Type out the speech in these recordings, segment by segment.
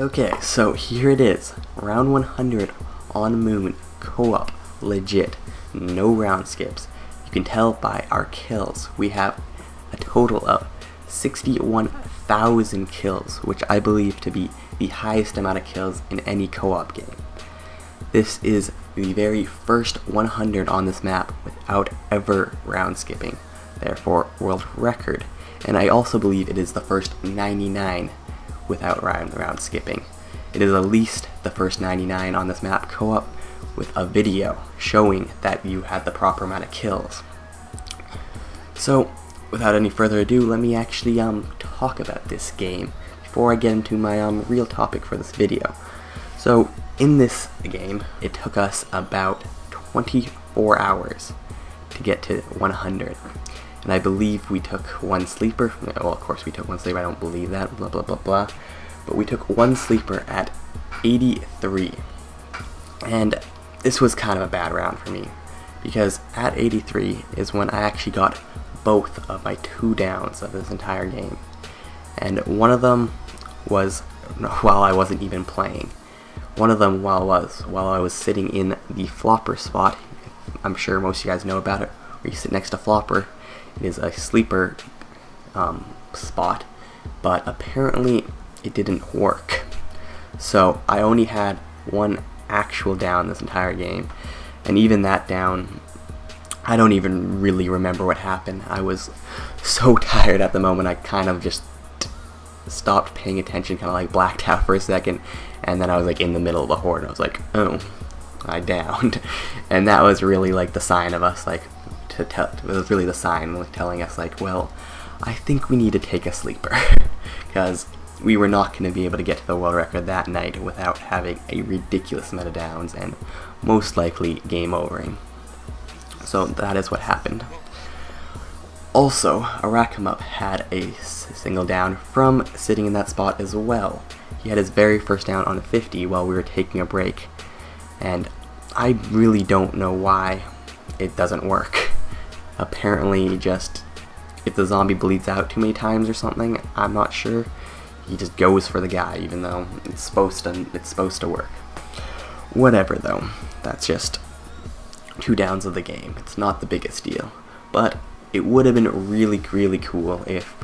Okay, so here it is, round 100 on Moon, co-op, legit, no round skips. You can tell by our kills, we have a total of 61,000 kills, which I believe to be the highest amount of kills in any co-op game. This is the very first 100 on this map without ever round skipping, therefore world record, and I also believe it is the first 99 without round skipping. It is at least the first 99 on this map co-op with a video showing that you had the proper amount of kills. So without any further ado, let me actually talk about this game before I get into my real topic for this video. So in this game, it took us about 24 hours to get to 100. And I believe we took one sleeper. Well, of course we took one sleeper, I don't believe that, blah blah blah blah. But we took one sleeper at 83. And this was kind of a bad round for me, because at 83 is when I actually got both of my 2 downs of this entire game. And one of them was while I wasn't even playing. One of them while I was sitting in the flopper spot. I'm sure most of you guys know about it, where you sit next to flopper. It is a sleeper spot, but apparently it didn't work. So I only had one actual down this entire game, and even that down, I don't even really remember what happened. I was so tired at the moment, I kind of just stopped paying attention, kind of like blacked out for a second, and then I was like in the middle of the horde, and I was like, oh, I downed. And that was really like the sign of us, like, it was really the sign like telling us like, well, I think we need to take a sleeper, because we were not going to be able to get to the world record that night without having a ridiculous amount of downs and most likely game overing. So that is what happened. Also, Arakamup had a single down from sitting in that spot as well. He had his very first down on a 50 while we were taking a break, and I really don't know why it doesn't work. Apparently just, if the zombie bleeds out too many times or something, I'm not sure, he just goes for the guy even though it's supposed to work. Whatever though, that's just 2 downs of the game. It's not the biggest deal, but it would have been really cool if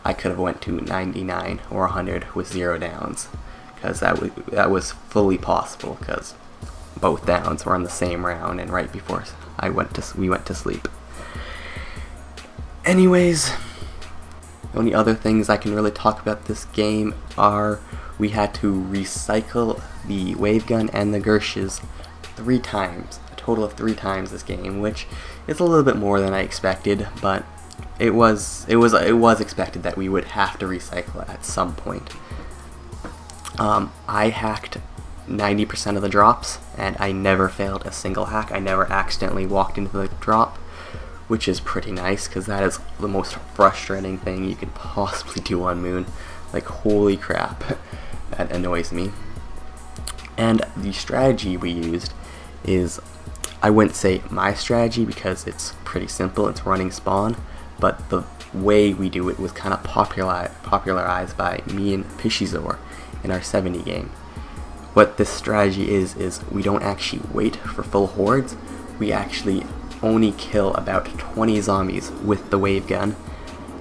I could have went to 99 or 100 with 0 downs, because that was fully possible, because both downs were on the same round and right before we went to sleep. Anyways, the only other things I can really talk about this game are we had to recycle the wave gun and the Gershes 3 times, a total of 3 times this game, which is a little bit more than I expected, but it was expected that we would have to recycle at some point. I hacked 90% of the drops, and I never failed a single hack. I never accidentally walked into the drop, which is pretty nice, because that is the most frustrating thing you could possibly do on Moon. Like, holy crap, that annoys me. And the strategy we used is, I wouldn't say my strategy because it's pretty simple, it's running spawn, but the way we do it was kind of popularized by me and Pishizor in our 70 game. What this strategy is we don't actually wait for full hordes, we actually only kill about 20 zombies with the wave gun,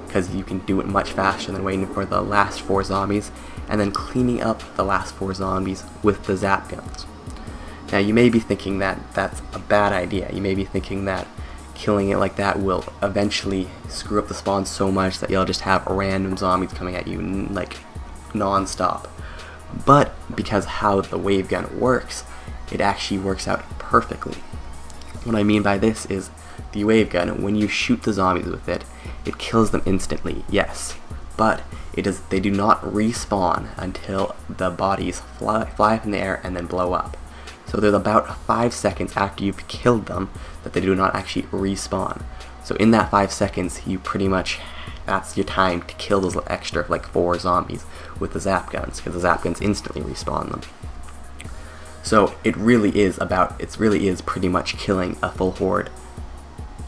because you can do it much faster than waiting for the last 4 zombies, and then cleaning up the last 4 zombies with the zap guns. Now you may be thinking that that's a bad idea. You may be thinking that killing it like that will eventually screw up the spawn so much that you'll just have random zombies coming at you like non-stop. But because how the wave gun works, it actually works out perfectly. What I mean by this is, the wave gun, when you shoot the zombies with it, it kills them instantly, yes, but they do not respawn until the bodies fly up in the air and then blow up. So there's about 5 seconds after you've killed them that they do not actually respawn. So in that 5 seconds, you pretty much, that's your time to kill those extra like 4 zombies with the zap guns, because the zap guns instantly respawn them. So it really is pretty much killing a full horde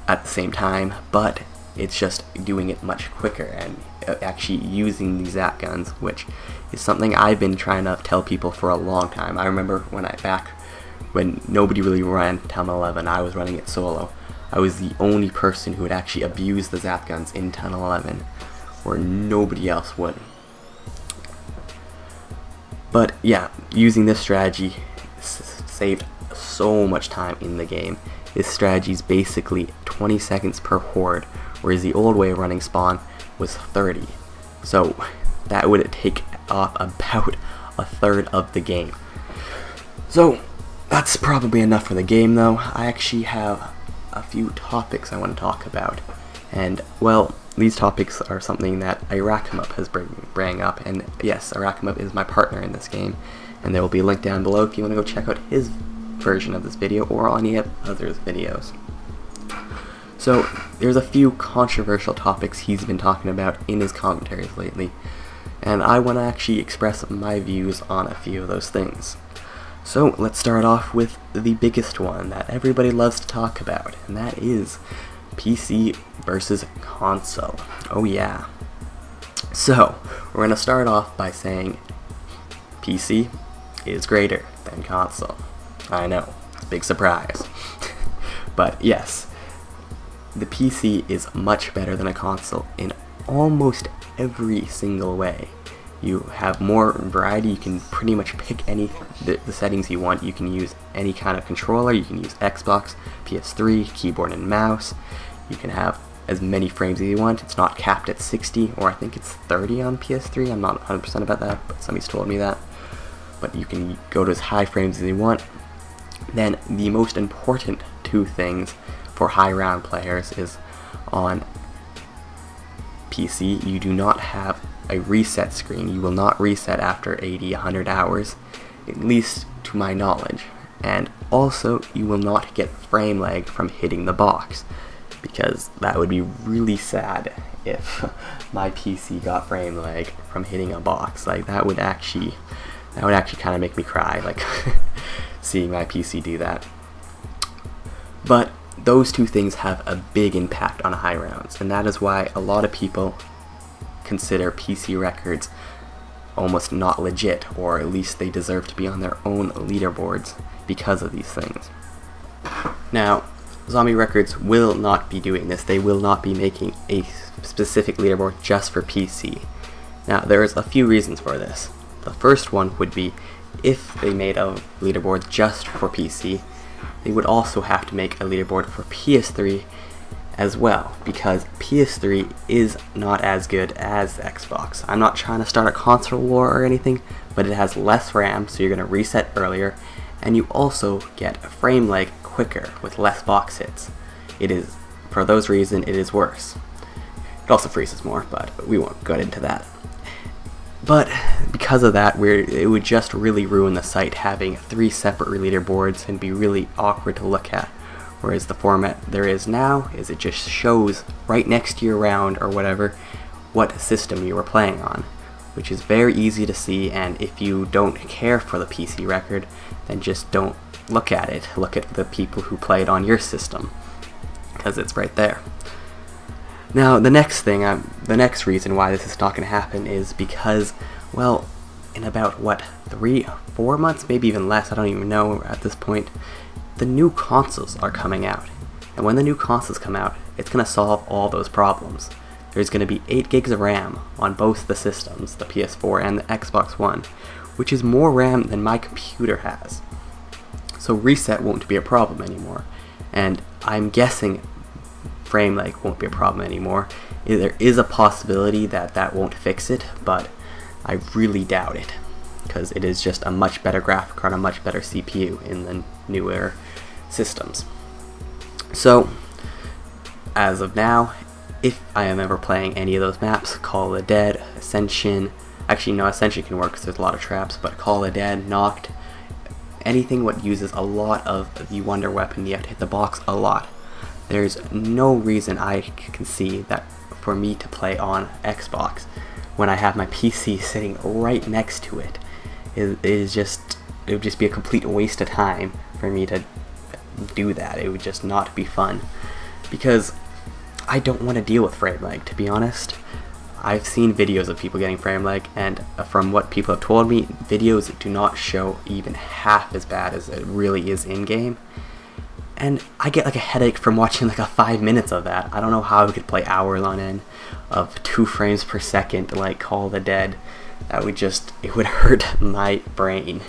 at the same time, but it's just doing it much quicker and actually using these zap guns, which is something I've been trying to tell people for a long time. I remember when nobody really ran 10-11, I was running it solo. I was the only person who would actually abuse the zap guns in 10-11, where nobody else would. But yeah, using this strategy saved so much time in the game. This strategy is basically 20 seconds per horde, whereas the old way of running spawn was 30. So that would take off about a third of the game. So that's probably enough for the game though. I actually have a few topics I want to talk about. And well, these topics are something that Iraqmup has bring up, and yes, Iraqmup is my partner in this game, and there will be a link down below if you want to go check out his version of this video or any other videos. So there's a few controversial topics he's been talking about in his commentaries lately, and I want to actually express my views on a few of those things. So let's start off with the biggest one that everybody loves to talk about, and that is PC versus console. Oh yeah. So we're going to start off by saying PC is greater than console. I know, big surprise. But yes, the PC is much better than a console in almost every single way. You have more variety. You can pretty much pick the settings you want. You can use any kind of controller. You can use Xbox, PS3, keyboard and mouse. You can have as many frames as you want. It's not capped at 60, or I think it's 30 on PS3. I'm not 100% about that, but somebody's told me that. But you can go to as high frames as you want. Then the most important two things for high round players is on PC, you do not have a reset screen. You will not reset after 80, 100 hours, at least to my knowledge. And also, you will not get frame lag from hitting the box, because that would be really sad if my PC got frame lag from hitting a box. Like that would actually kind of make me cry, like seeing my PC do that. But those two things have a big impact on high rounds, and that is why a lot of people consider PC records almost not legit, or at least they deserve to be on their own leaderboards because of these things. Now, Zombie Records will not be doing this. They will not be making a specific leaderboard just for PC. Now, there's a few reasons for this. The first one would be, if they made a leaderboard just for PC, they would also have to make a leaderboard for PS3 as well, because PS3 is not as good as Xbox. I'm not trying to start a console war or anything, but it has less RAM, so you're going to reset earlier, and you also get a frame lag quicker with less box hits. For those reasons, it is worse. It also freezes more, but we won't go into that. But because of that, it would just really ruin the site having 3 separate leaderboards and be really awkward to look at. Whereas the format there is now is it just shows right next to your round or whatever what system you were playing on, which is very easy to see. And if you don't care for the PC record, then just don't look at it. Look at the people who played on your system, because it's right there. Now, the next reason why this is not going to happen is because, well, in about, 3-4 months, maybe even less, I don't even know at this point, the new consoles are coming out. And when the new consoles come out, it's going to solve all those problems. There's going to be 8 gigs of RAM on both the systems, the PS4 and the Xbox One, which is more RAM than my computer has. So reset won't be a problem anymore. And I'm guessing frame lag won't be a problem anymore. There is a possibility that that won't fix it, but I really doubt it, because it is just a much better graphic card, a much better CPU in the newer systems. So, as of now, if I am ever playing any of those maps, Call of the Dead, Ascension, actually no, Ascension can work because there's a lot of traps, but Call of the Dead, Knocked, anything what uses a lot of the Wonder Weapon, you have to hit the box a lot. There's no reason I can see that for me to play on Xbox when I have my PC sitting right next to it. It would just be a complete waste of time for me to do that. It would just not be fun, because I don't want to deal with frame lag, to be honest. I've seen videos of people getting frame lag, and from what people have told me, videos do not show even half as bad as it really is in-game. And I get like a headache from watching like 5 minutes of that. I don't know how we could play hours on end of 2 frames per second like Call of the Dead. That would just, it would hurt my brain.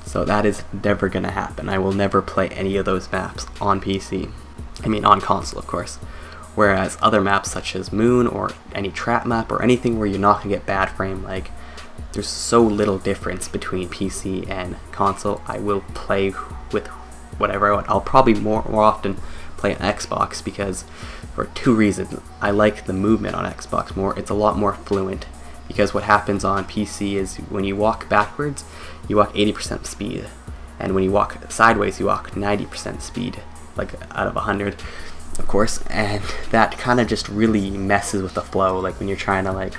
So that is never gonna happen. I will never play any of those maps on PC. I mean on console, of course. Whereas other maps such as Moon or any trap map or anything where you're not going to get bad frame lag, there's so little difference between PC and console. I will play with whatever I want. I'll probably more often play on Xbox because for 2 reasons. I like the movement on Xbox more. It's a lot more fluent because what happens on PC is when you walk backwards, you walk 80% speed. And when you walk sideways, you walk 90% speed, like out of 100. Of course, and that kind of just really messes with the flow, like when you're trying to when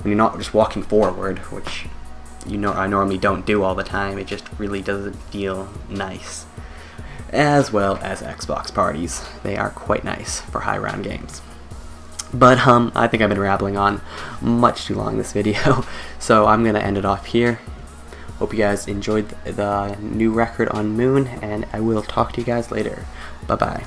you're not just walking forward, which I normally don't do all the time. It just really doesn't feel nice. As well as Xbox parties, they are quite nice for high round games. But I think I've been rambling on much too long this video, so I'm gonna end it off here. Hope you guys enjoyed the new record on Moon, and I will talk to you guys later. Bye bye.